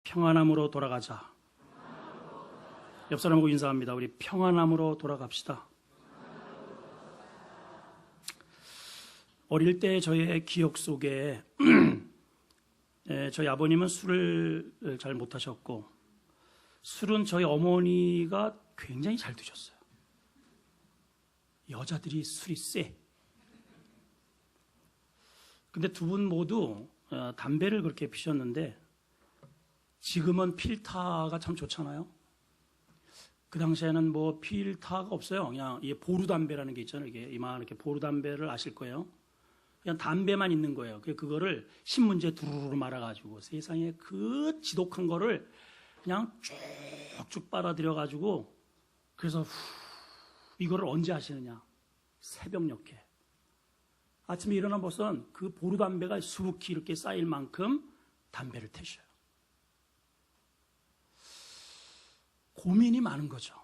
평안함으로 돌아가자. 옆 사람하고 인사합니다. 우리 평안함으로 돌아갑시다. 어릴 때 저의 기억 속에 저희 아버님은 술을 잘 못하셨고, 술은 저희 어머니가 굉장히 잘 드셨어요. 여자들이 술이 세. 근데 두 분 모두 담배를 그렇게 피셨는데, 지금은 필타가 참 좋잖아요. 그 당시에는 뭐 필타가 없어요. 그냥 이 보루담배라는 게 있잖아요. 이게 이렇게 보루담배를 아실 거예요. 그냥 담배만 있는 거예요. 그거를 신문지에 두루루 말아가지고 세상에 그 지독한 거를 그냥 쭉쭉 빨아들여가지고, 그래서 이거를 언제 하시느냐? 새벽녘에. 아침에 일어나 보선 그 보루담배가 수북히 이렇게 쌓일 만큼 담배를 태셔요. 고민이 많은 거죠.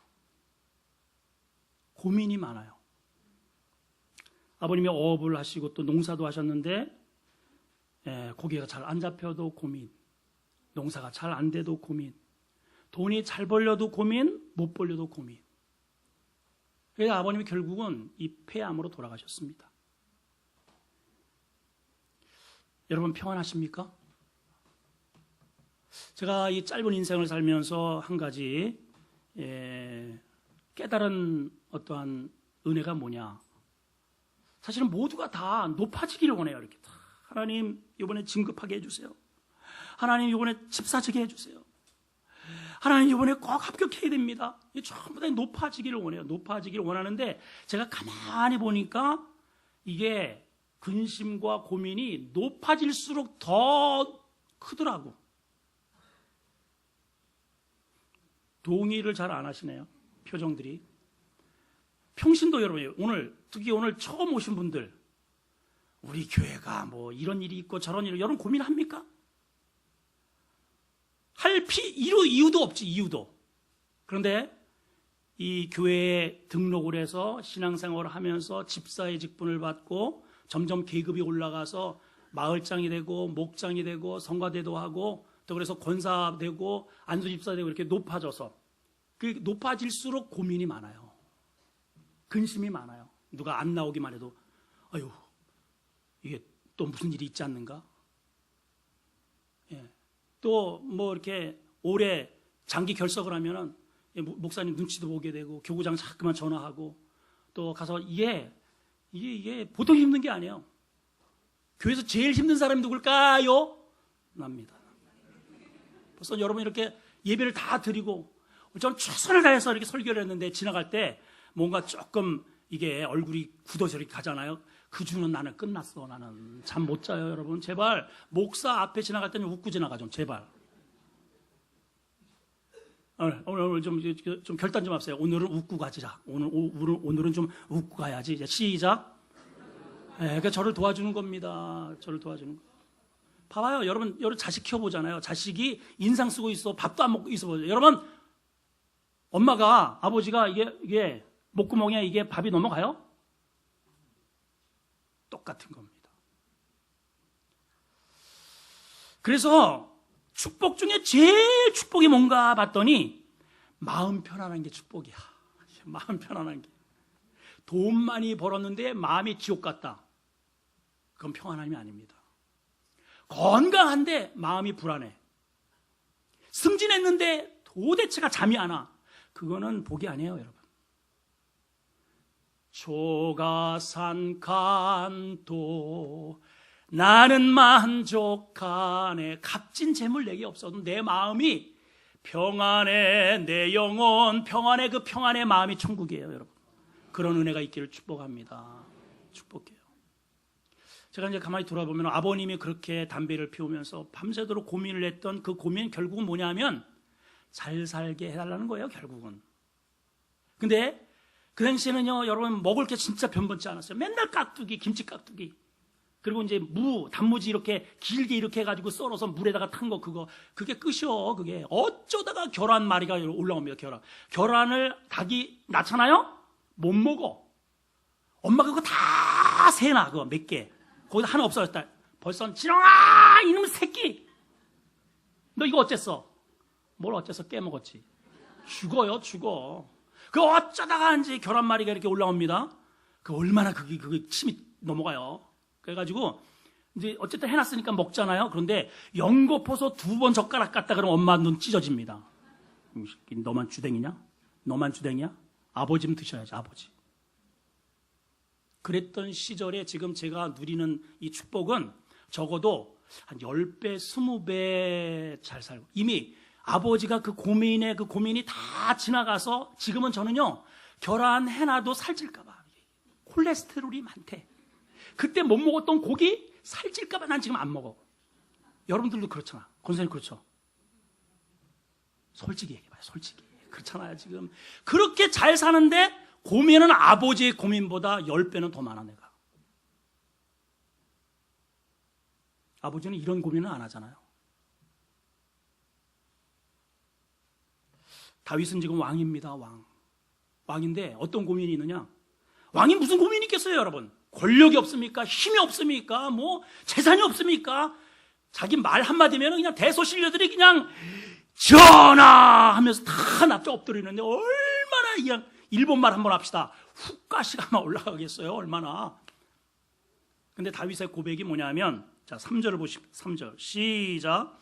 고민이 많아요. 아버님이 어업을 하시고 또 농사도 하셨는데, 고기가 잘 안 잡혀도 고민, 농사가 잘 안 돼도 고민, 돈이 잘 벌려도 고민, 못 벌려도 고민. 그래서 아버님이 결국은 이 폐암으로 돌아가셨습니다. 여러분 평안하십니까? 제가 이 짧은 인생을 살면서 한 가지 깨달은 어떠한 은혜가 뭐냐? 사실은 모두가 다 높아지기를 원해요. 이렇게 다. 하나님 이번에 진급하게 해주세요. 하나님 이번에 집 사지게 해주세요. 하나님 이번에 꼭 합격해야 됩니다. 전부 다 높아지기를 원해요. 높아지기를 원하는데, 제가 가만히 보니까 이게 근심과 고민이 높아질수록 더 크더라고. 동의를 잘 안 하시네요. 표정들이. 평신도 여러분, 특히 오늘 처음 오신 분들, 우리 교회가 뭐 이런 일이 있고 저런 일이, 여러분 고민합니까? 이유도 없지, 이유도. 그런데 이 교회에 등록을 해서 신앙생활을 하면서 집사의 직분을 받고 점점 계급이 올라가서 마을장이 되고 목장이 되고 성가대도 하고, 또 그래서 권사 되고 안수집사 되고 이렇게 높아져서, 그 높아질수록 고민이 많아요. 근심이 많아요. 누가 안 나오기만 해도 아유, 이게 또 무슨 일이 있지 않는가? 또 뭐 이렇게 오래 장기 결석을 하면은 목사님 눈치도 보게 되고, 교구장 자꾸만 전화하고, 또 가서 이게 보통 힘든 게 아니에요. 교회에서 제일 힘든 사람이 누굴까요? 납니다. 벌써 여러분 이렇게 예배를 다 드리고, 전 최선을 다해서 이렇게 설교를 했는데, 지나갈 때 뭔가 조금 이게 얼굴이 굳어져 이렇게 가잖아요. 그 주는 나는 끝났어. 나는 잠 못 자요. 여러분 제발 목사 앞에 지나갈 때는 웃고 지나가 좀 제발. 오늘 좀 결단 좀 하세요. 오늘은 웃고 가자. 오늘은 좀 웃고 가야지. 이제 시작. 그러니까 저를 도와주는 겁니다. 저를 도와주는 거. 봐봐요. 여러분 자식 키워보잖아요. 자식이 인상 쓰고 있어. 밥도 안 먹고 있어 보죠. 여러분, 엄마가, 아버지가 이게 목구멍에 이게 밥이 넘어가요? 똑같은 겁니다. 그래서 축복 중에 제일 축복이 뭔가 봤더니, 마음 편안한 게 축복이야. 마음 편안한 게. 돈 많이 벌었는데 마음이 지옥 같다. 그건 평안함이 아닙니다. 건강한데 마음이 불안해. 승진했는데 도대체가 잠이 안 와. 그거는 복이 아니에요, 여러분. 조가산간도 나는 만족하네. 값진 재물 내게 없어도 내 마음이 평안해. 내 영혼 평안해. 그 평안의 마음이 천국이에요, 여러분. 그런 은혜가 있기를 축복합니다. 축복해요. 제가 이제 가만히 돌아보면 아버님이 그렇게 담배를 피우면서 밤새도록 고민을 했던 그 고민, 결국은 뭐냐면 잘 살게 해달라는 거예요, 결국은. 근데 그 당시에는요, 여러분 먹을 게 진짜 변변치 않았어요. 맨날 깍두기, 김치 깍두기. 그리고 이제 단무지 이렇게 길게 이렇게 해가지고 썰어서 물에다가 탄 거, 그게 끝이요. 그게 어쩌다가 계란 마리가 올라옵니다. 계란을 닭이 낳잖아요. 못 먹어. 엄마가 그거 다 세나, 그거 몇 개. 거기다 하나 없어졌다. 벌써 지렁아 이놈 새끼. 너 이거 어쨌어? 뭘 어째서 깨먹었지. 죽어요, 죽어. 그 어쩌다가 이제 계란말이가 이렇게 올라옵니다. 그 얼마나 그게 침이 넘어가요. 그래가지고 이제 어쨌든 해놨으니까 먹잖아요. 그런데 연거포서 2번 젓가락 갖다 그러면 엄마 눈 찢어집니다. 너만 주댕이냐? 너만 주댕이야? 아버지면 드셔야지, 아버지. 그랬던 시절에 지금 제가 누리는 이 축복은 적어도 한 10배, 20배 잘 살고, 이미 아버지가 그 고민이 다 지나가서 지금은 저는요, 계란 해놔도 살찔까봐. 콜레스테롤이 많대. 그때 못 먹었던 고기 살찔까봐 난 지금 안 먹어. 여러분들도 그렇잖아. 권사님 그렇죠? 솔직히 얘기해봐요, 솔직히. 그렇잖아요, 지금. 그렇게 잘 사는데 고민은 아버지의 고민보다 10배는 더 많아, 내가. 아버지는 이런 고민은 안 하잖아요. 다윗은 지금 왕입니다, 왕. 왕인데 어떤 고민이 있느냐? 왕이 무슨 고민이 있겠어요, 여러분? 권력이 없습니까? 힘이 없습니까? 뭐 재산이 없습니까? 자기 말 한마디면 그냥 대소신료들이 그냥 전하 하면서 다 납작 엎드리는데 얼마나 그냥 일본말 한번 합시다. 훅가시가 막 올라가겠어요, 얼마나. 근데 다윗의 고백이 뭐냐면, 자, 3절을 보십시오. 3절 시작.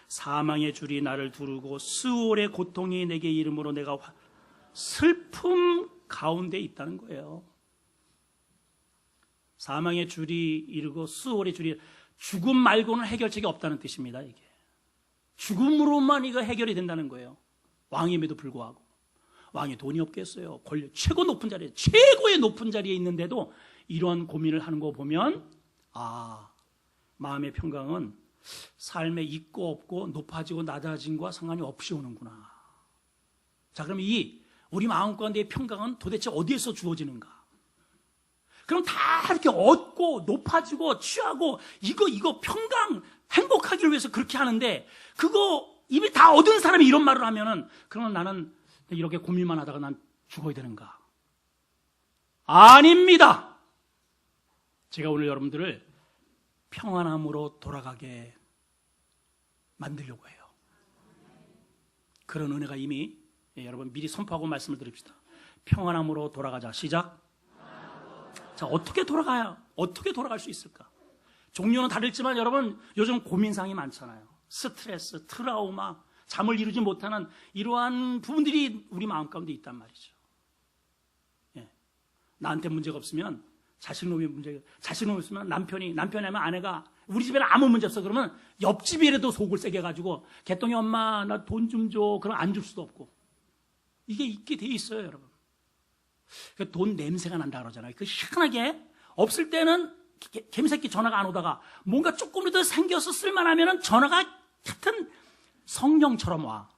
사망의 줄이 나를 두르고 스올의 고통이 내게 이름으로 내가 슬픔 가운데 있다는 거예요. 사망의 줄이 이르고 스올의 줄이, 죽음 말고는 해결책이 없다는 뜻입니다. 이게 죽음으로만 이거 해결이 된다는 거예요. 왕임에도 불구하고. 왕이 돈이 없겠어요. 권력 최고 높은 자리에, 최고의 높은 자리에 있는데도 이러한 고민을 하는 거 보면, 아, 마음의 평강은 삶에 있고 없고 높아지고 낮아짐과 상관이 없이 오는구나. 자, 그럼 우리 마음 가운데의 평강은 도대체 어디에서 주어지는가? 그럼 다 이렇게 얻고 높아지고 취하고 이거 평강 행복하기를 위해서 그렇게 하는데, 그거 이미 다 얻은 사람이 이런 말을 하면은, 그러면 나는 이렇게 고민만 하다가 난 죽어야 되는가? 아닙니다. 제가 오늘 여러분들을 평안함으로 돌아가게 만들려고 해요. 그런 은혜가 이미, 여러분 미리 선포하고 말씀을 드립시다. 평안함으로 돌아가자. 시작. 자, 어떻게 돌아가야, 어떻게 돌아갈 수 있을까? 종류는 다르지만 여러분, 요즘 고민상이 많잖아요. 스트레스, 트라우마, 잠을 이루지 못하는 이러한 부분들이 우리 마음 가운데 있단 말이죠. 예. 나한테 문제가 없으면 자식놈이 없으면 남편이 하면 아내가, 우리 집에는 아무 문제 없어 그러면 옆집이라도 속을 세게 가지고, 개똥이 엄마 나 돈 좀 줘. 그럼 안 줄 수도 없고. 이게 있게 돼 있어요, 여러분. 돈 냄새가 난다 그러잖아요. 그 희한하게 없을 때는 개미새끼 전화가 안 오다가 뭔가 조금이라도 생겨서 쓸만하면 전화가 같은 성령처럼 와.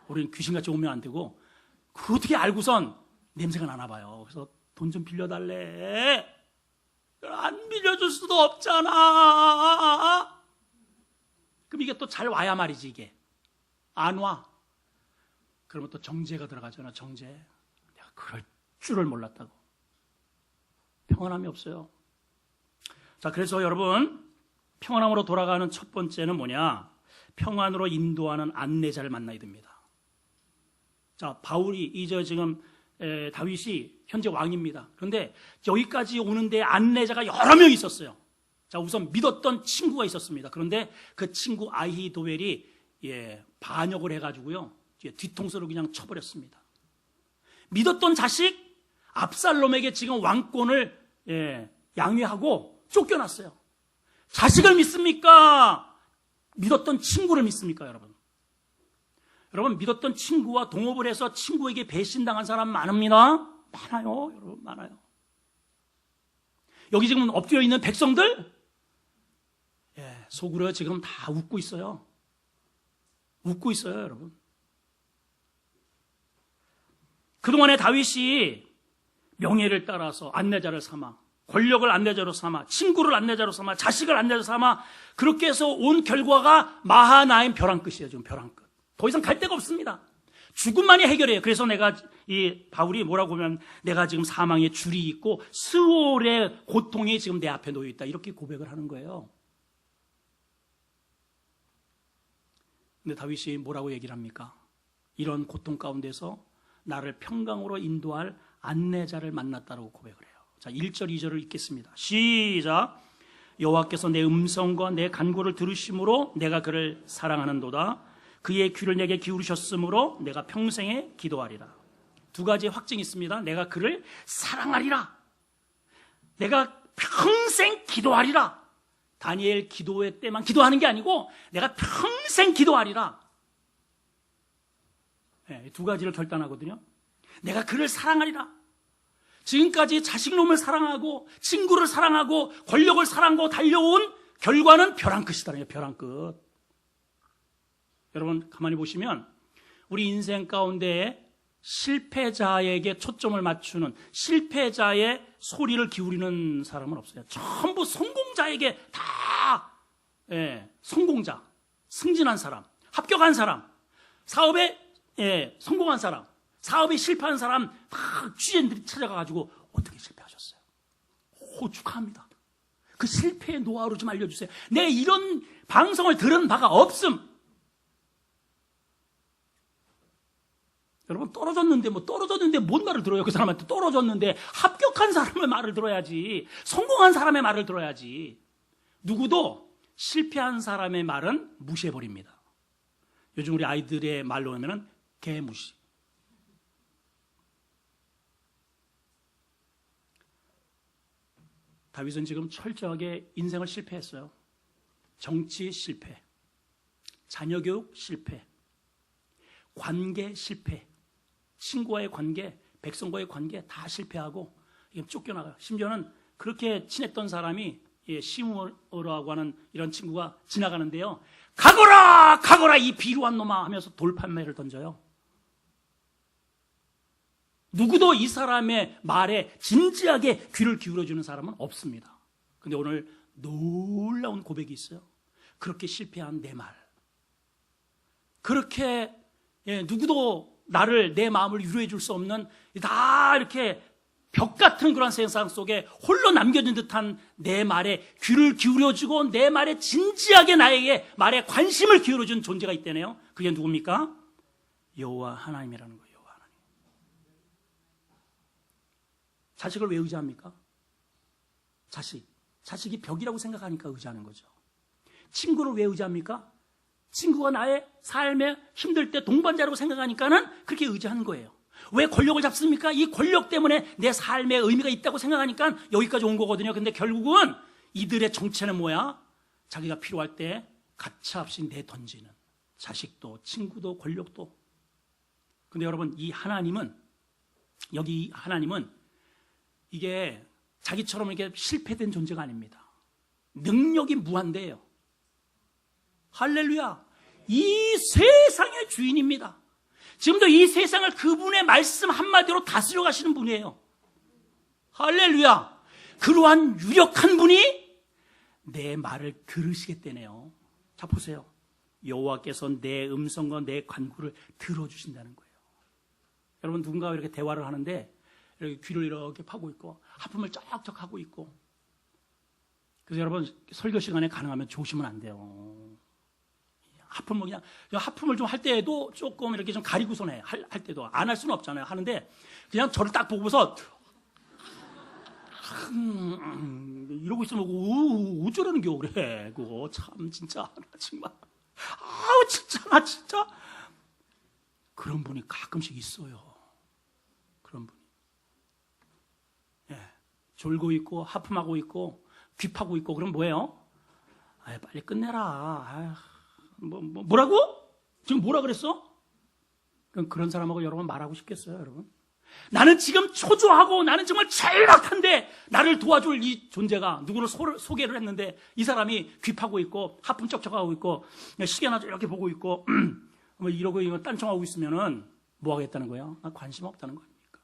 우리는 귀신같이 오면 안 되고, 그 어떻게 알고선 냄새가 나나 봐요. 그래서 돈 좀 빌려달래. 안 빌려줄 수도 없잖아. 그럼 이게 또 잘 와야 말이지. 이게 안 와. 그러면 또 정죄가 들어가잖아. 정죄. 내가 그럴 줄을 몰랐다고. 평안함이 없어요. 자, 그래서 여러분, 평안함으로 돌아가는 첫 번째는 뭐냐? 평안으로 인도하는 안내자를 만나야 됩니다. 자, 바울이 이제 지금 다윗이 현재 왕입니다. 그런데 여기까지 오는데 안내자가 여러 명 있었어요. 자, 우선 믿었던 친구가 있었습니다. 그런데 그 친구 아히도벨이 반역을 해가지고요, 뒤통수를 그냥 쳐버렸습니다. 믿었던 자식 압살롬에게 지금 왕권을 양위하고 쫓겨났어요. 자식을 믿습니까? 믿었던 친구를 믿습니까, 여러분? 여러분, 믿었던 친구와 동업을 해서 친구에게 배신당한 사람 많습니다. 많아요, 여러분, 많아요. 여기 지금 엎드려 있는 백성들, 속으로 지금 다 웃고 있어요. 웃고 있어요, 여러분. 그동안에 다윗이 명예를 따라서 안내자를 삼아, 권력을 안내자로 삼아, 친구를 안내자로 삼아, 자식을 안내자로 삼아, 그렇게 해서 온 결과가 마하나임 벼랑 끝이에요. 지금 벼랑 끝. 더 이상 갈 데가 없습니다. 죽음만이 해결해요. 그래서 바울이 뭐라고 하면, 내가 지금 사망의 줄이 있고 스올의 고통이 지금 내 앞에 놓여 있다. 이렇게 고백을 하는 거예요. 근데 다윗이 뭐라고 얘기를 합니까? 이런 고통 가운데서 나를 평강으로 인도할 안내자를 만났다고 고백을 해요. 자, 1절 2절을 읽겠습니다. 시작. 여호와께서 내 음성과 내 간구를 들으심으로 내가 그를 사랑하는도다. 그의 귀를 내게 기울이셨으므로 내가 평생에 기도하리라. 두 가지 확증이 있습니다. 내가 그를 사랑하리라. 내가 평생 기도하리라. 다니엘 기도회 때만 기도하는 게 아니고 내가 평생 기도하리라. 네, 두 가지를 결단하거든요. 내가 그를 사랑하리라. 지금까지 자식놈을 사랑하고 친구를 사랑하고 권력을 사랑하고 달려온 결과는 벼랑 끝이다. 벼랑 끝. 여러분 가만히 보시면 우리 인생 가운데 실패자에게 초점을 맞추는, 실패자의 소리를 기울이는 사람은 없어요. 전부 성공자에게 다 성공자, 승진한 사람, 합격한 사람, 사업에 성공한 사람, 사업에 실패한 사람 막 취재인들이 찾아가가지고 어떻게 실패하셨어요? 축하합니다. 그 실패의 노하우를 좀 알려주세요. 내가 이런 방송을 들은 바가 없음. 여러분 떨어졌는데 뭔 말을 들어요? 그 사람한테 떨어졌는데 합격한 사람의 말을 들어야지. 성공한 사람의 말을 들어야지. 누구도 실패한 사람의 말은 무시해버립니다. 요즘 우리 아이들의 말로 하면은 개무시. 다윗은 지금 철저하게 인생을 실패했어요. 정치 실패, 자녀교육 실패, 관계 실패, 친구와의 관계, 백성과의 관계 다 실패하고 쫓겨나가요. 심지어는 그렇게 친했던 사람이 시므라고 하는 이런 친구가 지나가는데요. 가거라! 가거라! 이 비루한 놈아! 하면서 돌판매를 던져요. 누구도 이 사람의 말에 진지하게 귀를 기울여주는 사람은 없습니다. 근데 오늘 놀라운 고백이 있어요. 그렇게 실패한 내 말, 그렇게 누구도 나를, 내 마음을 위로해 줄 수 없는 다 이렇게 벽 같은 그런 세상 속에 홀로 남겨진 듯한 내 말에 귀를 기울여주고 내 말에 진지하게 나에게 말에 관심을 기울여준 존재가 있다네요. 그게 누굽니까? 여호와 하나님이라는 거예요. 여호와 하나님. 자식을 왜 의지합니까? 자식이 벽이라고 생각하니까 의지하는 거죠. 친구를 왜 의지합니까? 친구가 나의 삶에 힘들 때 동반자라고 생각하니까는 그렇게 의지하는 거예요. 왜 권력을 잡습니까? 이 권력 때문에 내 삶에 의미가 있다고 생각하니까 여기까지 온 거거든요. 근데 결국은 이들의 정체는 뭐야? 자기가 필요할 때 가차없이 내던지는 자식도, 친구도, 권력도. 근데 여러분, 이 하나님은, 여기 하나님은 이게 자기처럼 이렇게 실패된 존재가 아닙니다. 능력이 무한대예요. 할렐루야. 이 세상의 주인입니다. 지금도 이 세상을 그분의 말씀 한마디로 다스려 가시는 분이에요. 할렐루야. 그러한 유력한 분이 내 말을 들으시겠다네요. 자, 보세요. 여호와께서 내 음성과 내 간구를 들어주신다는 거예요. 여러분, 누군가와 이렇게 대화를 하는데 이렇게 귀를 이렇게 파고 있고 하품을 쩍쩍 하고 있고, 그래서 여러분 설교 시간에 가능하면 조심은 안 돼요. 하품을 좀 할 때에도 조금 이렇게 좀 가리고선 해. 할 때도 안 할 수는 없잖아요. 하는데 그냥 저를 딱 보고서 이러고 있으면 어쩌라는 겨 그래. 그거 참 진짜 나 정말 나 진짜 그런 분이 가끔씩 있어요. 그런 분이 졸고 있고 하품하고 있고 귀 파고 있고 그럼 뭐예요? 빨리 끝내라. 뭐라고? 지금 뭐라 그랬어? 그런 사람하고 여러분 말하고 싶겠어요, 여러분? 나는 지금 초조하고 나는 정말 절박한데 나를 도와줄 이 존재가 누구를 소개를 했는데 이 사람이 귀 파고 있고 하품 쩍쩍하고 있고 시계나 이렇게 보고 있고 뭐 이러고 이거 딴청하고 있으면은 뭐 하겠다는 거예요? 나 관심 없다는 거 아닙니까?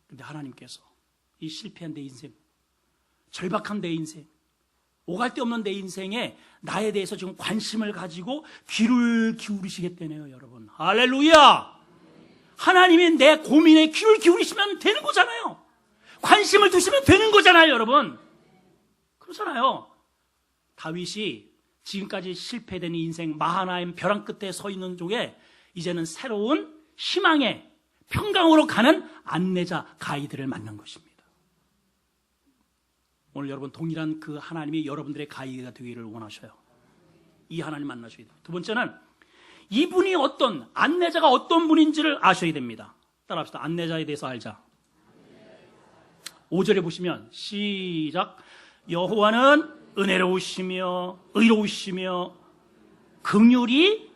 근데 하나님께서 이 실패한 내 인생, 절박한 내 인생, 오갈 데 없는 내 인생에 나에 대해서 지금 관심을 가지고 귀를 기울이시겠다네요, 여러분. 할렐루야! 하나님이 내 고민에 귀를 기울이시면 되는 거잖아요. 관심을 두시면 되는 거잖아요, 여러분. 그렇잖아요. 다윗이 지금까지 실패된 인생 마하나임 벼랑 끝에 서 있는 쪽에 이제는 새로운 희망의 평강으로 가는 안내자 가이드를 만난 것입니다. 오늘 여러분 동일한 그 하나님이 여러분들의 가이드가 되기를 원하셔요. 이 하나님 만나셔야 돼요. 두 번째는 이분이 어떤 안내자가 어떤 분인지를 아셔야 됩니다. 따라합시다. 안내자에 대해서 알자. 5절에 보시면 시작. 여호와는 은혜로우시며 의로우시며 긍휼이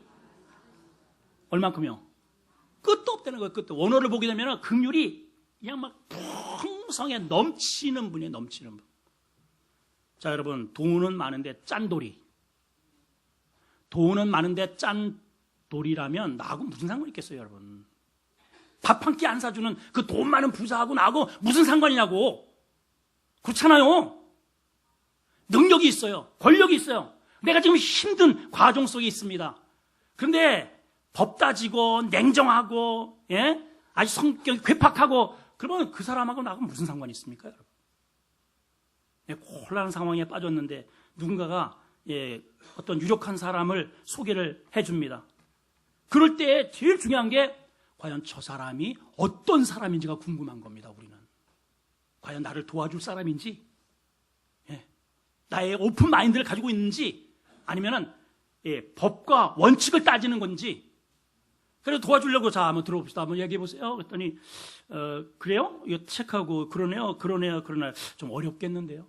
얼만큼요? 끝도 없다는 거예요. 끝도. 원어를 보게 되면 긍휼이 그냥 막 풍성해 넘치는 분이에요. 넘치는 분. 자, 여러분, 돈은 많은데 짠돌이. 돈은 많은데 짠돌이라면 나하고 무슨 상관이 있겠어요, 여러분? 밥 한 끼 안 사주는 그 돈 많은 부자하고 나하고 무슨 상관이냐고. 그렇잖아요. 능력이 있어요. 권력이 있어요. 내가 지금 힘든 과정 속에 있습니다. 그런데 법 따지고 냉정하고, 예? 아주 성격이 괴팍하고, 그러면 그 사람하고 나하고 무슨 상관이 있습니까, 여러분? 예, 곤란한 상황에 빠졌는데 누군가가 어떤 유력한 사람을 소개를 해줍니다. 그럴 때 제일 중요한 게 과연 저 사람이 어떤 사람인지가 궁금한 겁니다. 우리는 과연 나를 도와줄 사람인지, 나의 오픈 마인드를 가지고 있는지, 아니면은 법과 원칙을 따지는 건지. 그래서 도와주려고 자 한번 들어봅시다. 한번 얘기해 보세요. 그랬더니 그래요? 이거 체크하고 그러네요. 좀 어렵겠는데요.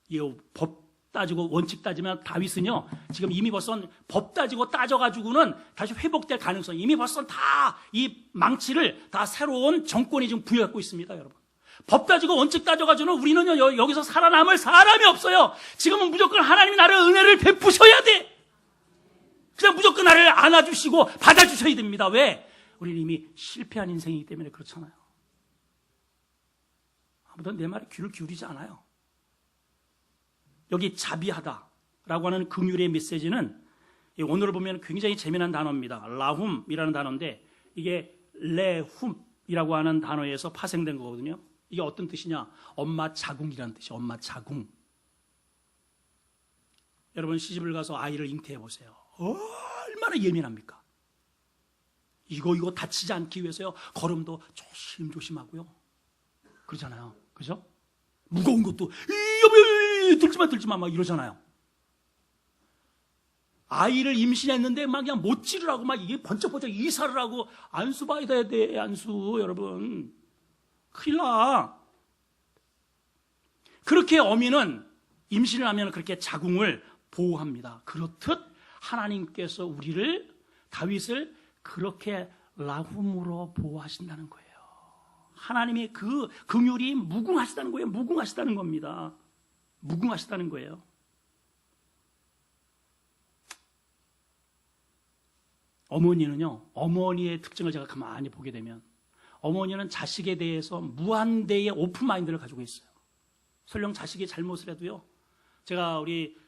이 법 따지고 원칙 따지면 다윗은요 지금 이미 벌써 법 따지고 따져가지고는 다시 회복될 가능성, 이미 벌써 다 이 망치를 다 새로운 정권이 지금 부여하고 있습니다, 여러분. 법 따지고 원칙 따져가지고는 우리는요 여기서 살아남을 사람이 없어요. 지금은 무조건 하나님이 나를 은혜를 베푸셔야 돼. 그냥 무조건 나를 안아주시고 받아주셔야 됩니다. 왜? 우리는 이미 실패한 인생이기 때문에 그렇잖아요. 아무도 내 말에 귀를 기울이지 않아요. 여기 자비하다라고 하는 긍휼의 메시지는 오늘을 보면 굉장히 재미난 단어입니다. 라훔이라는 단어인데 이게 레훔이라고 하는 단어에서 파생된 거거든요. 이게 어떤 뜻이냐? 엄마 자궁이라는 뜻이에요. 엄마 자궁. 여러분 시집을 가서 아이를 잉태해 보세요. 얼마나 예민합니까? 이거 다치지 않기 위해서요 걸음도 조심조심하고요. 그러잖아요. 그죠? 무거운 것도 들지마 막 이러잖아요. 아이를 임신했는데 막 그냥 못 찌르라고 막 이게 번쩍번쩍 이사를 하고 안수 받아야 돼. 안수. 여러분 큰일 나. 그렇게 어미는 임신을 하면 그렇게 자궁을 보호합니다. 그렇듯 하나님께서 우리를, 다윗을 그렇게 라훔으로 보호하신다는 거예요. 하나님의 그 긍휼이 무궁하시다는 거예요. 무궁하시다는 겁니다. 무궁하시다는 거예요. 어머니는요, 어머니의 특징을 제가 가만히 보게 되면 어머니는 자식에 대해서 무한대의 오픈마인드를 가지고 있어요. 설령 자식이 잘못을 해도요, 제가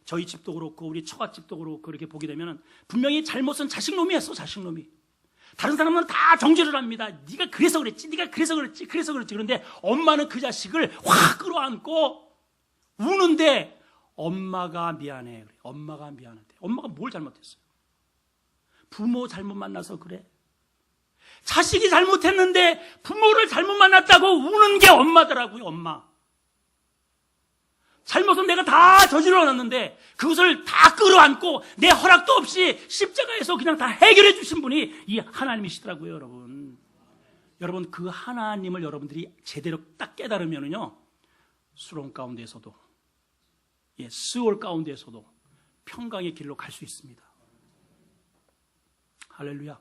저희 집도 그렇고 우리 처갓집도 그렇고 그렇게 보게 되면 분명히 잘못은 자식놈이 했어. 자식놈이. 다른 사람은 다 정죄를 합니다. 네가 그래서 그랬지, 네가 그래서 그랬지. 그런데 엄마는 그 자식을 확 끌어안고 우는데 엄마가 미안해. 엄마가 미안한데. 엄마가 뭘 잘못했어요? 부모 잘못 만나서 그래. 자식이 잘못했는데 부모를 잘못 만났다고 우는 게 엄마더라고요. 엄마. 잘못은 내가 다 저질러놨는데 그것을 다 끌어안고 내 허락도 없이 십자가에서 그냥 다 해결해 주신 분이 이 하나님이시더라고요. 여러분 그 하나님을 여러분들이 제대로 딱 깨달으면은요 수렁 가운데에서도 스올 가운데에서도 평강의 길로 갈 수 있습니다. 할렐루야.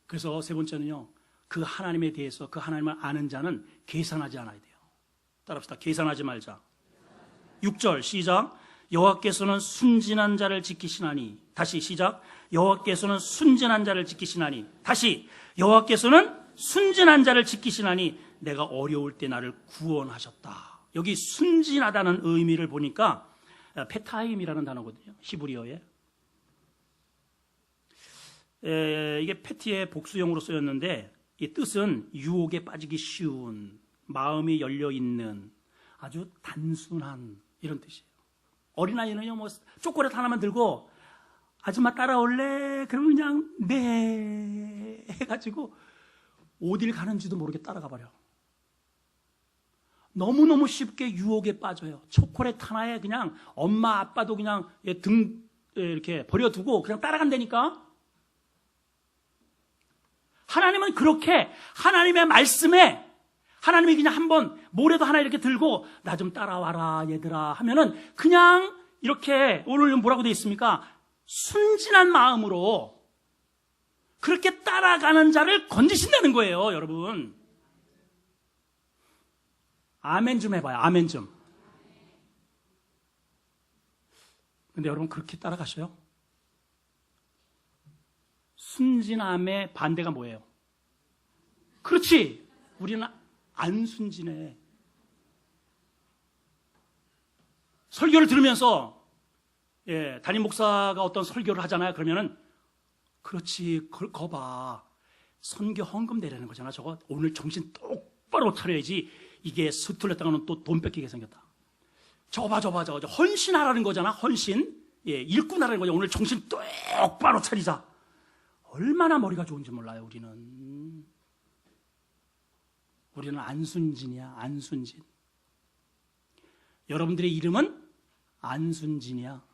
그래서 세 번째는요, 그 하나님에 대해서, 그 하나님을 아는 자는 계산하지 않아야 돼요. 따라합시다. 계산하지 말자. 6절 시작. 여호와께서는 순진한 자를 지키시나니. 다시 시작. 여호와께서는 순진한 자를 지키시나니. 다시 여호와께서는 순진한 자를 지키시나니 내가 어려울 때 나를 구원하셨다. 여기 순진하다는 의미를 보니까 페타임이라는 단어거든요. 히브리어에. 이게 페티의 복수형으로 쓰였는데 이 뜻은 유혹에 빠지기 쉬운, 마음이 열려있는, 아주 단순한 이런 뜻이에요. 어린아이는요, 뭐, 초콜릿 하나만 들고, 아줌마 따라올래? 그러면 그냥, 네. 해가지고, 어딜 가는지도 모르게 따라가 버려. 너무너무 쉽게 유혹에 빠져요. 초콜릿 하나에 그냥 엄마, 아빠도 그냥 등 이렇게 버려두고 그냥 따라간다니까? 하나님은 그렇게 하나님의 말씀에 하나님이 그냥 한번 모래도 하나 이렇게 들고 나 좀 따라와라 얘들아 하면은 그냥 이렇게 오늘 뭐라고 되어 있습니까? 순진한 마음으로 그렇게 따라가는 자를 건지신다는 거예요, 여러분. 아멘 좀 해봐요. 아멘 좀. 근데 여러분 그렇게 따라가셔요? 순진함의 반대가 뭐예요? 그렇지. 우리는 안 순진해. 설교를 들으면서 담임 목사가 어떤 설교를 하잖아요. 그러면은 그렇지. 거봐. 선교 헌금 내라는 거잖아. 저거 오늘 정신 똑바로 차려야지. 이게 서툴렀다가는 또 돈 뺏기게 생겼다. 저거 봐. 헌신하라는 거잖아. 헌신. 일꾼하라는 거죠. 오늘 정신 똑바로 차리자. 얼마나 머리가 좋은지 몰라요, 우리는. 우리는 안순진이야, 안순진. 여러분들의 이름은 안순진이야.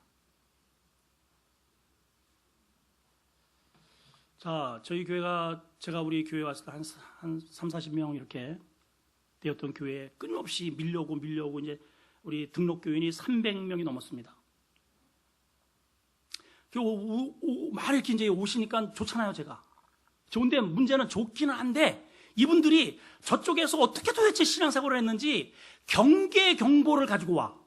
자, 저희 교회가, 제가 우리 교회 왔을 때 한 3, 40명 이렇게 되었던 교회에 끊임없이 밀려오고 이제 우리 등록 교인이 300명이 넘었습니다. 막 이렇게 이제 오시니까 좋잖아요, 제가. 좋은데 문제는 좋기는 한데 이분들이 저쪽에서 어떻게 도대체 신앙생활을 했는지 경계경보를 가지고 와.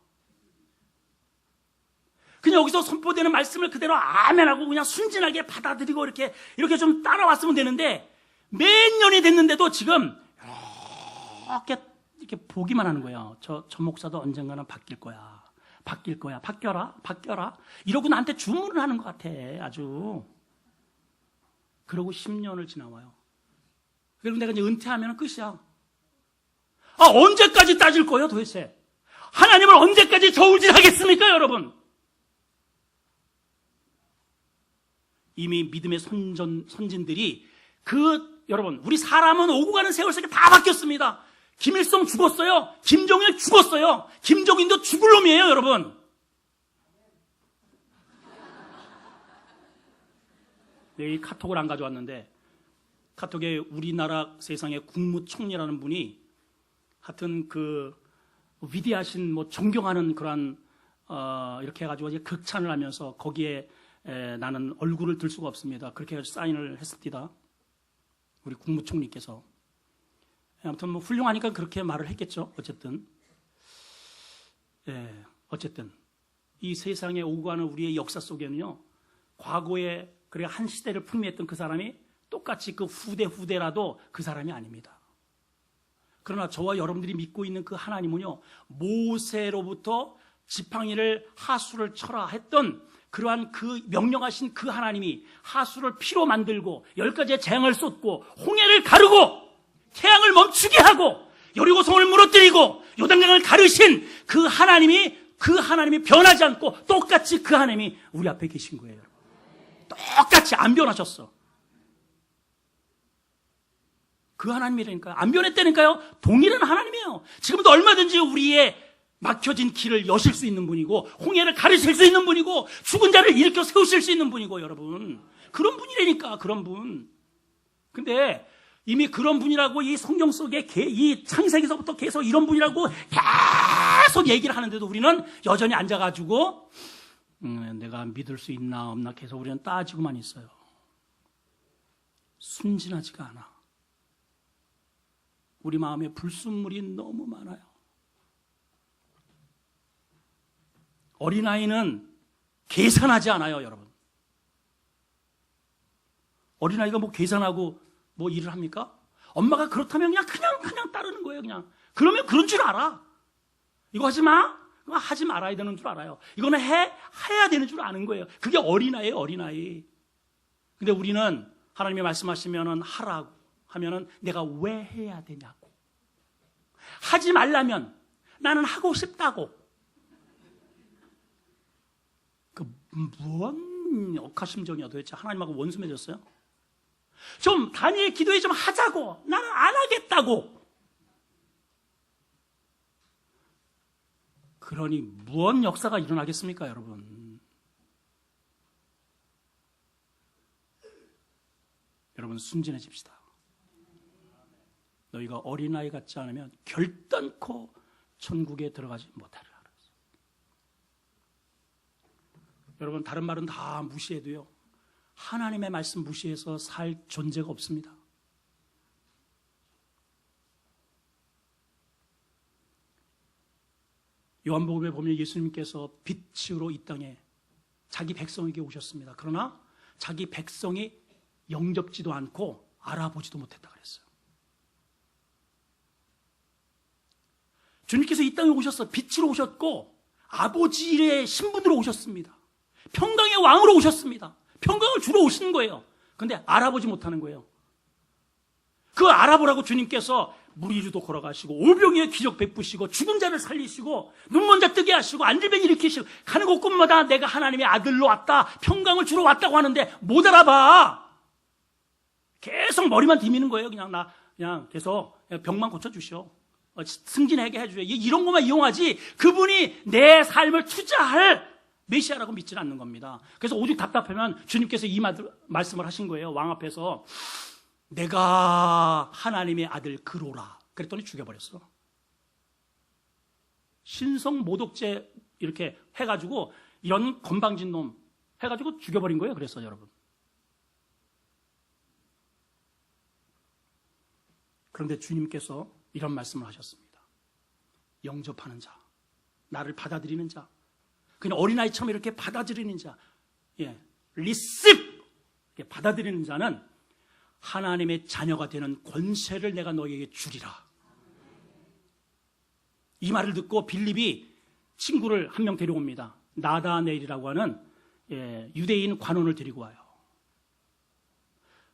그냥 여기서 선포되는 말씀을 그대로 아멘하고 그냥 순진하게 받아들이고 이렇게 좀 따라왔으면 되는데 몇 년이 됐는데도 지금 이렇게 보기만 하는 거예요. 저 목사도 언젠가는 바뀔 거야. 바뀌어라. 이러고 나한테 주문을 하는 것 같아, 아주. 그러고 10년을 지나와요. 그리고 내가 이제 은퇴하면 끝이야. 언제까지 따질 거예요, 도대체? 하나님을 언제까지 저울질하겠습니까, 여러분? 이미 믿음의 선진들이 여러분, 우리 사람은 오고 가는 세월 속에 다 바뀌었습니다. 김일성 죽었어요. 김정일 죽었어요. 김정인도 죽을 놈이에요, 여러분. 이 카톡을 안 가져왔는데 카톡에 우리나라 세상의 국무총리라는 분이 하여튼 위대하신 존경하는 그런 이렇게 해가지고 이제 극찬을 하면서 거기에 나는 얼굴을 들 수가 없습니다. 그렇게 해서 사인을 했습니다. 우리 국무총리께서. 아무튼 훌륭하니까 그렇게 말을 했겠죠. 어쨌든 이 세상에 오고 가는 우리의 역사 속에는요, 과거에 한 시대를 풍미했던 그 사람이 똑같이 그 후대라도 그 사람이 아닙니다. 그러나 저와 여러분들이 믿고 있는 그 하나님은요, 모세로부터 지팡이를 하수를 쳐라 했던 그러한 그 명령하신 그 하나님이 하수를 피로 만들고 10가지의 재앙을 쏟고 홍해를 가르고 태양을 멈추게 하고 여리고성을 무너뜨리고 요단강을 가르신 그 하나님이 변하지 않고 똑같이 그 하나님이 우리 앞에 계신 거예요. 똑같이 안 변하셨어. 그 하나님이라니까요. 안 변했다니까요. 동일한 하나님이에요. 지금도 얼마든지 우리의 막혀진 길을 여실 수 있는 분이고 홍해를 가르칠 수 있는 분이고 죽은 자를 일으켜 세우실 수 있는 분이고, 여러분, 그런 분이라니까. 그런 분. 근데 이미 그런 분이라고 이 성경 속에 이 창세기서부터 계속 이런 분이라고 계속 얘기를 하는데도 우리는 여전히 앉아가지고 내가 믿을 수 있나 없나 계속 우리는 따지고만 있어요. 순진하지가 않아. 우리 마음에 불순물이 너무 많아요. 어린아이는 계산하지 않아요, 여러분. 어린아이가 계산하고 일을 합니까? 엄마가 그렇다면 그냥 따르는 거예요, 그냥. 그러면 그런 줄 알아. 이거 하지 마? 이거 하지 말아야 되는 줄 알아요. 이거는 해야 되는 줄 아는 거예요. 그게 어린아이예요, 어린아이. 근데 우리는 하나님이 말씀하시면은 하라고 하면은 내가 왜 해야 되냐고. 하지 말라면 나는 하고 싶다고. 뭔 억하심정이야 도대체. 하나님하고 원수 맺었어요? 좀 다니엘 기도회 좀 하자고. 나는 안 하겠다고. 그러니 무언 역사가 일어나겠습니까, 여러분? 여러분, 순진해집시다. 너희가 어린아이 같지 않으면 결단코 천국에 들어가지 못하리라. 여러분, 다른 말은 다 무시해도요, 하나님의 말씀 무시해서 살 존재가 없습니다. 요한복음에 보면 예수님께서 빛으로 이 땅에 자기 백성에게 오셨습니다. 그러나 자기 백성이 영접지도 않고 알아보지도 못했다 그랬어요. 주님께서 이 땅에 오셔서 빛으로 오셨고 아버지의 신분으로 오셨습니다. 평강의 왕으로 오셨습니다. 평강을 주러 오시는 거예요. 그런데 알아보지 못하는 거예요. 그 알아보라고 주님께서 무리로도 걸어가시고 오병이의 기적 베푸시고 죽은 자를 살리시고 눈먼 자 뜨게 하시고 안질병 일으키시고 가는 곳곳마다 내가 하나님의 아들로 왔다, 평강을 주러 왔다고 하는데 못 알아봐. 계속 머리만 디미는 거예요. 그냥 계속 병만 고쳐주시오, 승진하게 해주세요, 이런 것만 이용하지 그분이 내 삶을 투자할 메시아라고 믿지는 않는 겁니다. 그래서 오죽 답답하면 주님께서 이 말씀을 하신 거예요. 왕 앞에서 내가 하나님의 아들 그로라 그랬더니 죽여버렸어. 신성 모독죄 이렇게 해가지고 이런 건방진 놈 해가지고 죽여버린 거예요. 그래서 여러분, 그런데 주님께서 이런 말씀을 하셨습니다. 영접하는 자, 나를 받아들이는 자, 그냥 어린아이처럼 이렇게 받아들이는 자, 리십 이렇게 받아들이는 자는 하나님의 자녀가 되는 권세를 내가 너희에게 주리라. 이 말을 듣고 빌립이 친구를 한 명 데려옵니다. 나다네일이라고 하는 유대인 관원을 데리고 와요.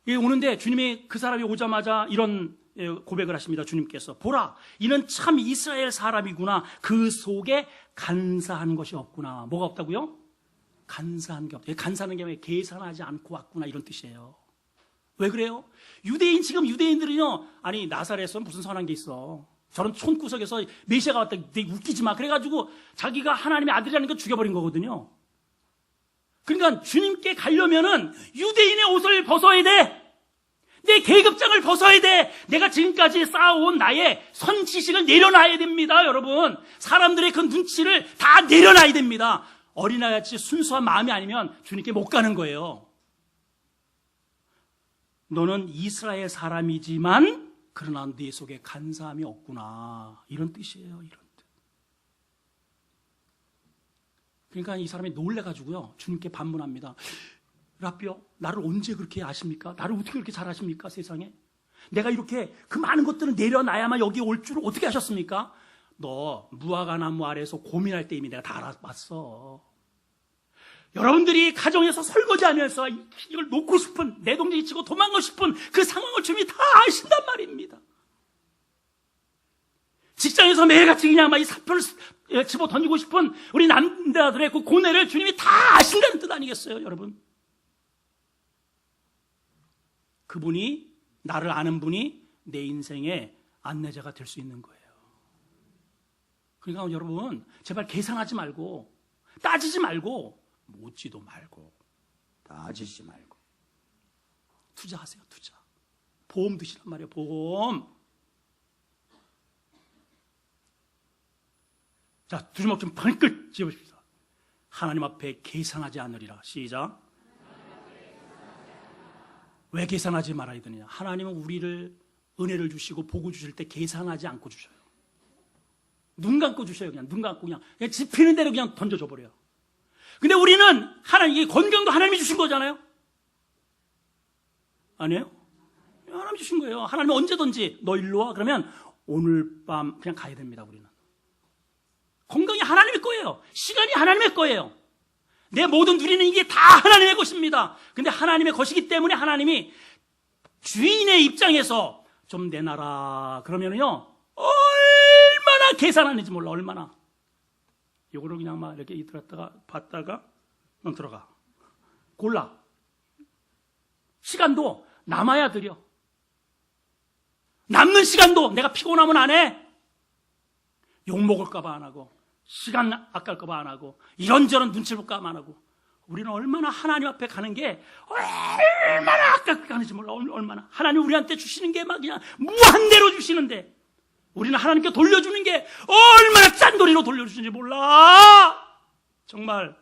오는데 주님이 그 사람이 오자마자 이런 고백을 하십니다. 주님께서 보라, 이는 참 이스라엘 사람이구나. 그 속에 간사한 것이 없구나. 뭐가 없다고요? 간사한 게 없다. 간사하는 게 아니라 계산하지 않고 왔구나, 이런 뜻이에요. 왜 그래요? 지금 유대인들은요, 아니 나사렛에서 무슨 선한 게 있어, 저런 촌구석에서 메시아가 왔다, 되게 웃기지 마, 그래가지고 자기가 하나님의 아들이라는 걸 죽여버린 거거든요. 그러니까 주님께 가려면은 유대인의 옷을 벗어야 돼. 내 계급장을 벗어야 돼. 내가 지금까지 쌓아온 나의 선지식을 내려놔야 됩니다. 여러분, 사람들의 그 눈치를 다 내려놔야 됩니다. 어린아이같이 순수한 마음이 아니면 주님께 못 가는 거예요. 너는 이스라엘 사람이지만 그러나 네 속에 간사함이 없구나, 이런 뜻이에요. 이런 뜻. 그러니까 이 사람이 놀래가지고요, 주님께 반문합니다. 라비요, 나를 언제 그렇게 아십니까? 나를 어떻게 그렇게 잘 아십니까? 세상에 내가 이렇게 그 많은 것들을 내려놔야만 여기 올 줄을 어떻게 아셨습니까? 너 무화과 나무 아래에서 고민할 때 이미 내가 다 알아봤어. 여러분들이 가정에서 설거지하면서 이걸 놓고 싶은, 내동댕이 치고 도망가고 싶은 그 상황을 주님이 다 아신단 말입니다. 직장에서 매일같이 그냥 막 이 사표를 집어 던지고 싶은 우리 남자들의 그 고뇌를 주님이 다 아신다는 뜻 아니겠어요, 여러분? 그분이, 나를 아는 분이 내 인생의 안내자가 될 수 있는 거예요. 그러니까 여러분, 제발 계산하지 말고, 따지지 말고, 묻지도 말고, 따지지 말고 투자하세요. 투자. 보험 드시란 말이에요. 보험. 자, 두 주먹 좀 발끝 쥐어보십시다. 하나님 앞에 계산하지 않으리라. 시작. 왜 계산하지 말아야 되느냐? 하나님은 우리를 은혜를 주시고 복을 주실 때 계산하지 않고 주셔요. 눈 감고 주셔요. 그냥 눈 감고 그냥 집히는 대로 그냥 던져줘 버려요. 근데 우리는 하나님, 건강도 하나님이 주신 거잖아요. 아니에요? 하나님이 주신 거예요. 하나님은 언제든지 너 일로 와 그러면 오늘 밤 그냥 가야 됩니다. 우리는 건강이 하나님의 거예요. 시간이 하나님의 거예요. 내 모든 누리는 이게 다 하나님의 것입니다. 근데 하나님의 것이기 때문에 하나님이 주인의 입장에서 좀 내놔라 그러면은요, 얼마나 계산하는지 몰라. 얼마나. 요거를 그냥 막 이렇게 들었다가 봤다가 넌 들어가. 골라. 시간도 남아야 드려. 남는 시간도 내가 피곤하면 안 해. 욕먹을까봐 안 하고, 시간 아까울까봐 안 하고, 이런저런 눈치를 볼까 봐 안 하고. 우리는 얼마나 하나님 앞에 가는 게 얼마나 아깝게 가는지 몰라. 얼마나 하나님 우리한테 주시는 게 막 그냥 무한대로 주시는데, 우리는 하나님께 돌려주는 게 얼마나 짠돌이로 돌려주시는지 몰라. 정말.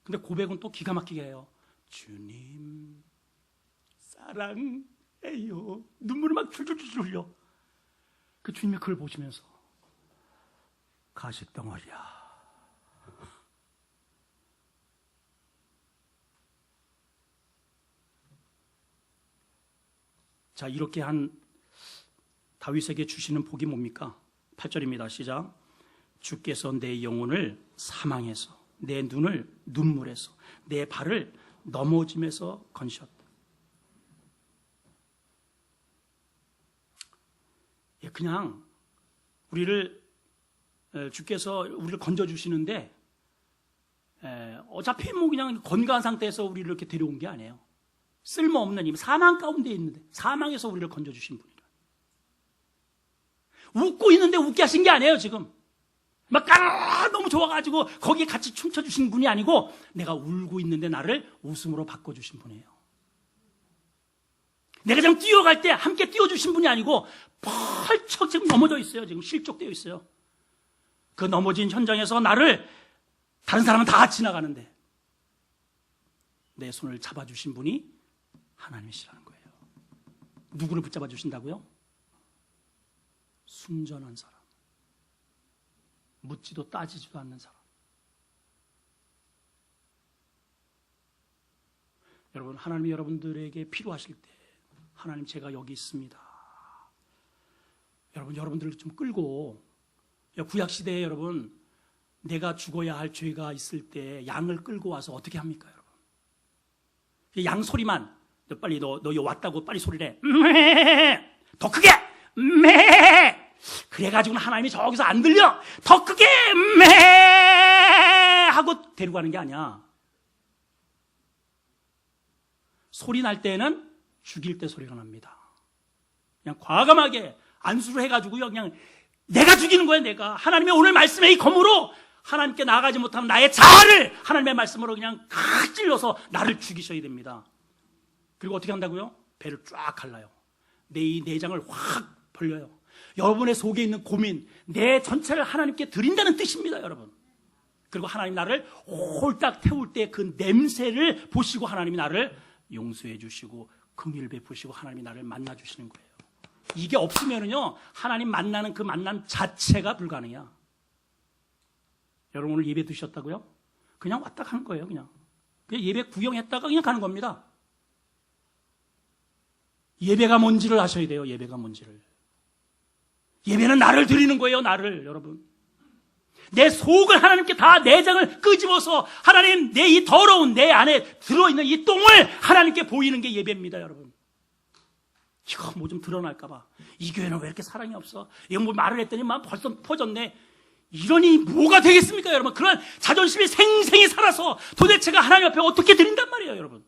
근데 고백은 또 기가 막히게 해요. 주님 사랑해요. 눈물이 막 줄줄줄 흘려. 그 주님이 그걸 보시면서 가시덩어리야. 자, 이렇게 한 다윗에게 주시는 복이 뭡니까? 8절입니다. 시작. 주께서 내 영혼을 사망에서, 내 눈을 눈물에서, 내 발을 넘어짐에서 건지셨다. 그냥 주께서 우리를 건져주시는데, 어차피 뭐 그냥 건강한 상태에서 우리를 이렇게 데려온 게 아니에요. 쓸모없는 이 사망 가운데 있는데, 사망에서 우리를 건져주신 분이라. 웃고 있는데 웃게 하신 게 아니에요, 지금. 막 너무 좋아가지고 거기에 같이 춤춰주신 분이 아니고, 내가 울고 있는데 나를 웃음으로 바꿔주신 분이에요. 내가 지금 뛰어갈 때 함께 뛰어주신 분이 아니고, 펄쩍 지금 넘어져 있어요. 지금 실족되어 있어요. 그 넘어진 현장에서 나를, 다른 사람은 다 지나가는데, 내 손을 잡아주신 분이 하나님이시라는 거예요. 누구를 붙잡아 주신다고요? 순전한 사람, 묻지도 따지지도 않는 사람. 여러분, 하나님이 여러분들에게 필요하실 때, 하나님 제가 여기 있습니다, 여러분들을 좀 끌고, 구약시대에 여러분, 내가 죽어야 할 죄가 있을 때 양을 끌고 와서 어떻게 합니까, 여러분? 양 소리만, 빨리 너 왔다고 빨리 소리를 해. 더 크게! 그래가지고는 하나님이 저기서 안 들려! 더 크게! 하고 데리고 가는 게 아니야. 소리 날 때는 죽일 때 소리가 납니다. 그냥 과감하게 안수를 해가지고요, 그냥 내가 죽이는 거야, 내가. 하나님의 오늘 말씀의 이 검으로 하나님께 나아가지 못하는 나의 자아를 하나님의 말씀으로 그냥 칵 찔러서 나를 죽이셔야 됩니다. 그리고 어떻게 한다고요? 배를 쫙 갈라요. 내 내장을 확 벌려요. 여러분의 속에 있는 고민, 내 전체를 하나님께 드린다는 뜻입니다, 여러분. 그리고 하나님 나를 홀딱 태울 때 그 냄새를 보시고 하나님이 나를 용서해 주시고 긍휼을 베푸시고 하나님이 나를 만나 주시는 거예요. 이게 없으면은요, 하나님 만나는 그 만남 자체가 불가능이야. 여러분 오늘 예배 드셨다고요? 그냥 왔다 가는 거예요. 그냥 예배 구경했다가 그냥 가는 겁니다. 예배가 뭔지를 아셔야 돼요. 예배가 뭔지를. 예배는 나를 드리는 거예요. 나를. 여러분, 내 속을 하나님께 다 내장을 끄집어서 하나님, 내 이 더러운 내 안에 들어있는 이 똥을 하나님께 보이는 게 예배입니다. 여러분, 이거 뭐 좀 드러날까 봐, 이 교회는 왜 이렇게 사랑이 없어, 이거 뭐 말을 했더니 막 벌써 퍼졌네, 이러니 뭐가 되겠습니까, 여러분? 그런 자존심이 생생히 살아서 도대체가 하나님 앞에 어떻게 드린단 말이에요, 여러분.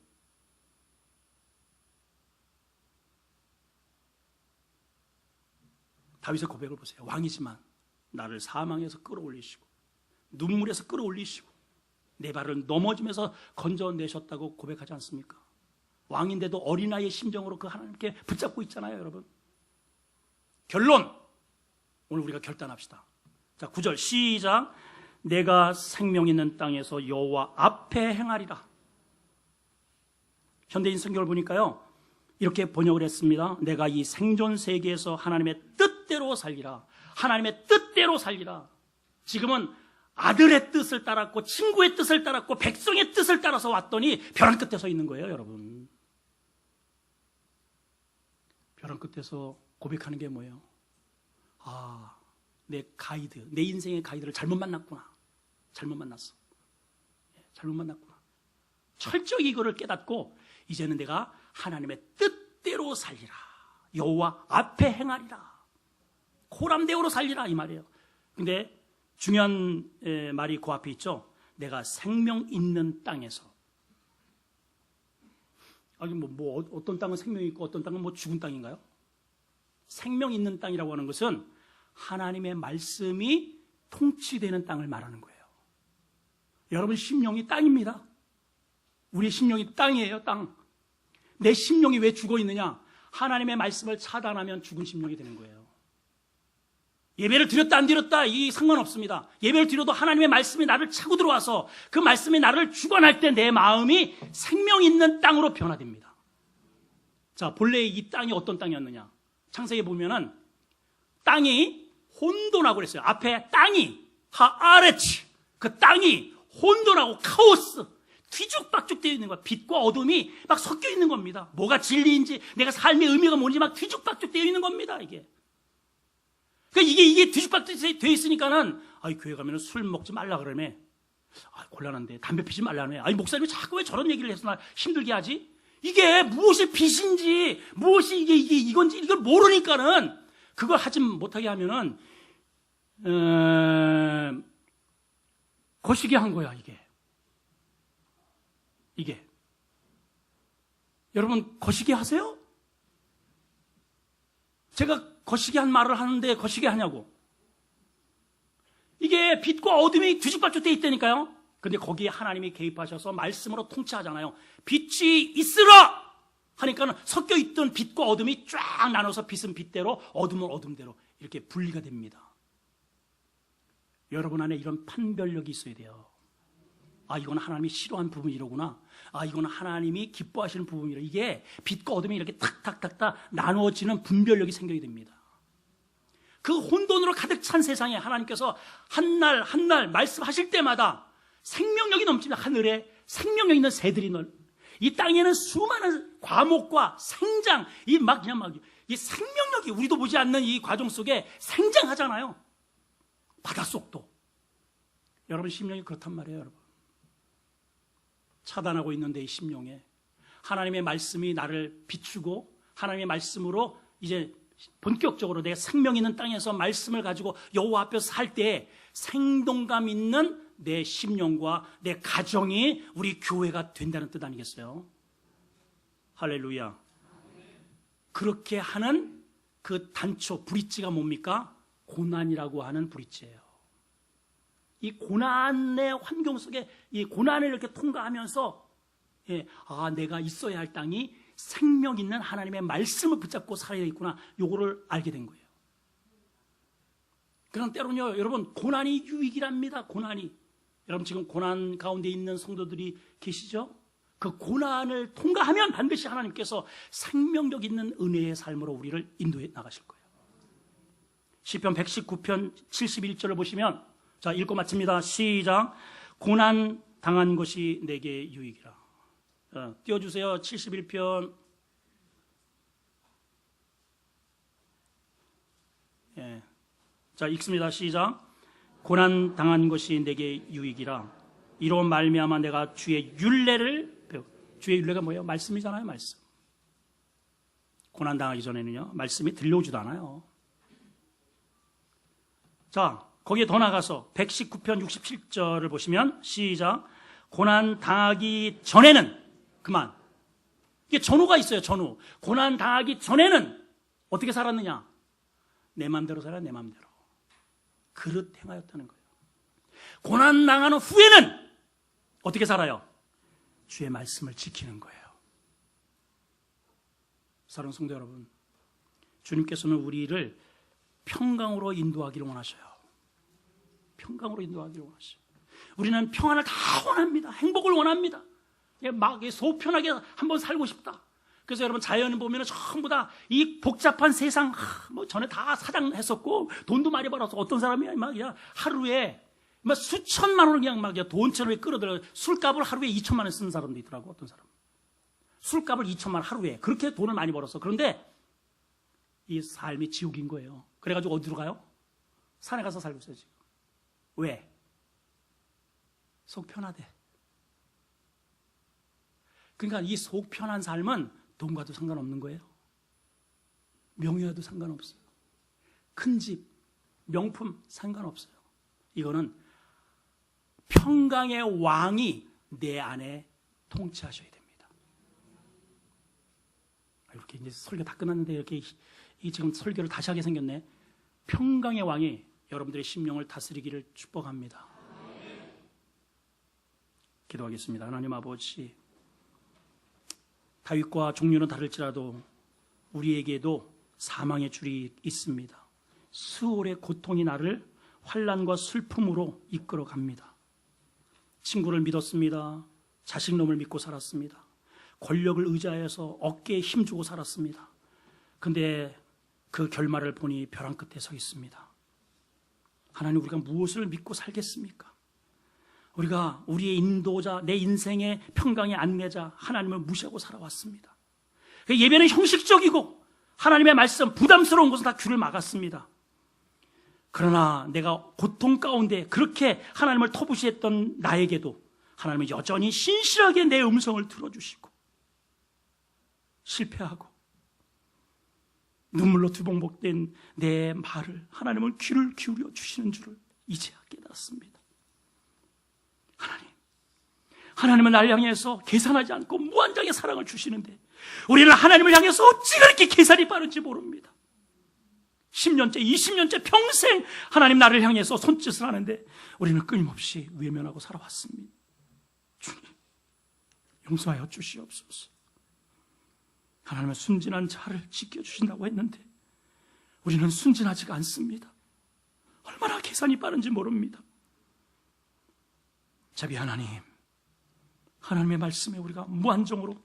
다윗의 고백을 보세요. 왕이지만 나를 사망에서 끌어올리시고 눈물에서 끌어올리시고 내 발을 넘어지면서 건져내셨다고 고백하지 않습니까? 왕인데도 어린아이의 심정으로 그 하나님께 붙잡고 있잖아요, 여러분. 결론, 오늘 우리가 결단합시다. 자, 9절 시작. 내가 생명 있는 땅에서 여호와 앞에 행하리라. 현대인 성경을 보니까요, 이렇게 번역을 했습니다. 내가 이 생존 세계에서 하나님의 뜻대로 살리라. 하나님의 뜻대로 살리라. 지금은 아들의 뜻을 따랐고 친구의 뜻을 따랐고 백성의 뜻을 따라서 왔더니 벼랑 끝에 서 있는 거예요, 여러분. 벼랑 끝에서 고백하는 게 뭐예요? 아, 내 가이드, 내 인생의 가이드를 잘못 만났구나. 잘못 만났어. 잘못 만났구나. 철저히 이거를 깨닫고 이제는 내가 하나님의 뜻대로 살리라. 여호와 앞에 행하리라. 코람대오로 살리라, 이 말이에요. 근데 중요한 말이 그 앞에 있죠. 내가 생명 있는 땅에서. 아니 어떤 땅은 생명이 있고 어떤 땅은 죽은 땅인가요? 생명 있는 땅이라고 하는 것은 하나님의 말씀이 통치되는 땅을 말하는 거예요. 여러분 심령이 땅입니다. 우리 심령이 땅이에요. 땅. 내 심령이 왜 죽어 있느냐? 하나님의 말씀을 차단하면 죽은 심령이 되는 거예요. 예배를 드렸다 안 드렸다 이 상관없습니다. 예배를 드려도 하나님의 말씀이 나를 차고 들어와서 그 말씀이 나를 주관할 때 내 마음이 생명 있는 땅으로 변화됩니다. 자, 본래 이 땅이 어떤 땅이었느냐? 창세기에 보면은 땅이 혼돈하고 그랬어요. 앞에 땅이 하아레치, 그 땅이 혼돈하고 카오스, 뒤죽박죽 되어 있는 거야. 빛과 어둠이 막 섞여 있는 겁니다. 뭐가 진리인지, 내가 삶의 의미가 뭔지 막 뒤죽박죽 되어 있는 겁니다. 이게. 그러니까 이게 뒤죽박죽 되어 있으니까는, 교회 가면은 술 먹지 말라 그러며, 곤란한데, 담배 피지 말라며, 목사님이 자꾸 왜 저런 얘기를 해서 나 힘들게 하지? 이게 무엇이 빛인지, 무엇이 이게 이건지, 이걸 모르니까는, 그걸 하지 못하게 하면은, 거시기 한 거야, 이게. 여러분, 거시기 하세요? 제가 거시기 한 말을 하는데 거시기 하냐고. 이게 빛과 어둠이 뒤죽박죽 돼 있다니까요. 근데 거기에 하나님이 개입하셔서 말씀으로 통치하잖아요. 빛이 있으라! 하니까는 섞여 있던 빛과 어둠이 쫙 나눠서 빛은 빛대로, 어둠은 어둠대로 이렇게 분리가 됩니다. 여러분 안에 이런 판별력이 있어야 돼요. 이건 하나님이 싫어하는 부분이로구나. 이건 하나님이 기뻐하시는 부분이라. 이게 빛과 어둠이 이렇게 탁탁탁탁 나누어지는 분별력이 생겨야 됩니다. 그 혼돈으로 가득 찬 세상에 하나님께서 한 날 한 날 말씀하실 때마다 생명력이 넘칩니다. 하늘에 생명력 있는 새들이 이 땅에는 수많은 과목과 생장, 이 생명력이 우리도 보지 않는 이 과정 속에 생장하잖아요. 바닷속도. 여러분 심령이 그렇단 말이에요, 여러분. 차단하고 있는데 이 심령에 하나님의 말씀이 나를 비추고 하나님의 말씀으로 이제 본격적으로 내가 생명 있는 땅에서 말씀을 가지고 여호와 앞에서 살 때 생동감 있는 내 심령과 내 가정이 우리 교회가 된다는 뜻 아니겠어요? 할렐루야. 그렇게 하는 그 단초, 브릿지가 뭡니까? 고난이라고 하는 브릿지예요. 이 고난의 환경 속에 이 고난을 이렇게 통과하면서 내가 있어야 할 땅이 생명 있는 하나님의 말씀을 붙잡고 살아야 있구나. 요거를 알게 된 거예요. 그럼 때로는요, 여러분 고난이 유익이랍니다. 고난이. 여러분 지금 고난 가운데 있는 성도들이 계시죠? 그 고난을 통과하면 반드시 하나님께서 생명력 있는 은혜의 삶으로 우리를 인도해 나가실 거예요. 시편 119편 71절을 보시면, 자, 읽고 마칩니다. 시작. 고난 당한 것이 내게 유익이라. 띄워주세요. 71편. 자, 읽습니다. 시작. 고난 당한 것이 내게 유익이라. 이로 말미암아 내가 주의 율례를 배워. 주의 율례가 뭐예요? 말씀이잖아요. 말씀. 고난 당하기 전에는요, 말씀이 들려오지도 않아요. 자, 거기에 더 나가서 119편 67절을 보시면 시작. 고난 당하기 전에는 그만. 이게 전후가 있어요. 전후. 고난 당하기 전에는 어떻게 살았느냐? 내 마음대로 살아, 내 마음대로. 그릇 행하였다는 거예요. 고난 당하는 후에는 어떻게 살아요? 주의 말씀을 지키는 거예요. 사랑하는 성도 여러분, 주님께서는 우리를 평강으로 인도하기를 원하셔요. 평강으로 인도하기를 원하셔요. 우리는 평안을 다 원합니다. 행복을 원합니다. 막 속 편하게 한번 살고 싶다. 그래서 여러분 자연을 보면 전부 다 이 복잡한 세상, 전에 다 사장했었고 돈도 많이 벌어서 어떤 사람이 막 그냥 하루에 막 수천만 원을 그냥 막 돈처럼 끌어들여. 술값을 하루에 2천만 원 쓰는 사람도 있더라고. 어떤 사람 술값을 2천만 원 하루에 그렇게 돈을 많이 벌어서. 그런데 이 삶이 지옥인 거예요. 그래가지고 어디로 가요? 산에 가서 살고 있어요 지금. 왜? 속 편하대. 그러니까 이 속 편한 삶은 돈과도 상관없는 거예요. 명예와도 상관없어요. 큰 집, 명품 상관없어요. 이거는 평강의 왕이 내 안에 통치하셔야 됩니다. 이렇게 이제 설교 다 끝났는데 이렇게 지금 설교를 다시 하게 생겼네. 평강의 왕이 여러분들의 심령을 다스리기를 축복합니다. 기도하겠습니다. 하나님 아버지, 다윗과 종류는 다를지라도 우리에게도 사망의 줄이 있습니다. 수월의 고통이 나를 환난과 슬픔으로 이끌어 갑니다. 친구를 믿었습니다. 자식놈을 믿고 살았습니다. 권력을 의지하여서 어깨에 힘주고 살았습니다. 근데 그 결말을 보니 벼랑 끝에 서 있습니다. 하나님, 우리가 무엇을 믿고 살겠습니까? 우리가 우리의 인도자, 내 인생의 평강의 안내자 하나님을 무시하고 살아왔습니다. 예배는 형식적이고 하나님의 말씀 부담스러운 것은 다 귀를 막았습니다. 그러나 내가 고통 가운데 그렇게 하나님을 터부시했던 나에게도 하나님은 여전히 신실하게 내 음성을 들어주시고, 실패하고 눈물로 두봉복된 내 말을 하나님은 귀를 기울여 주시는 줄을 이제야 깨달았습니다. 하나님은 나를 향해서 계산하지 않고 무한정의 사랑을 주시는데 우리는 하나님을 향해서 어찌 그렇게 계산이 빠른지 모릅니다. 10년째, 20년째 평생 하나님 나를 향해서 손짓을 하는데 우리는 끊임없이 외면하고 살아왔습니다. 주님, 용서하여 주시옵소서. 하나님은 순진한 자를 지켜주신다고 했는데 우리는 순진하지가 않습니다. 얼마나 계산이 빠른지 모릅니다. 자비 하나님, 하나님의 말씀에 우리가 무한정으로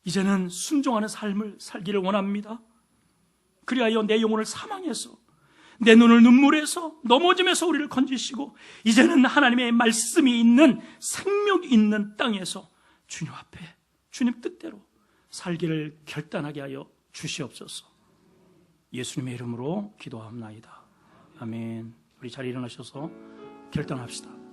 이제는 순종하는 삶을 살기를 원합니다. 그리하여 내 영혼을 사망해서, 내 눈을 눈물에서, 넘어짐에서 우리를 건지시고 이제는 하나님의 말씀이 있는 생명 있는 땅에서 주님 앞에 주님 뜻대로 살기를 결단하게 하여 주시옵소서. 예수님의 이름으로 기도합나이다. 아멘. 우리 자리에 일어나셔서 결단합시다.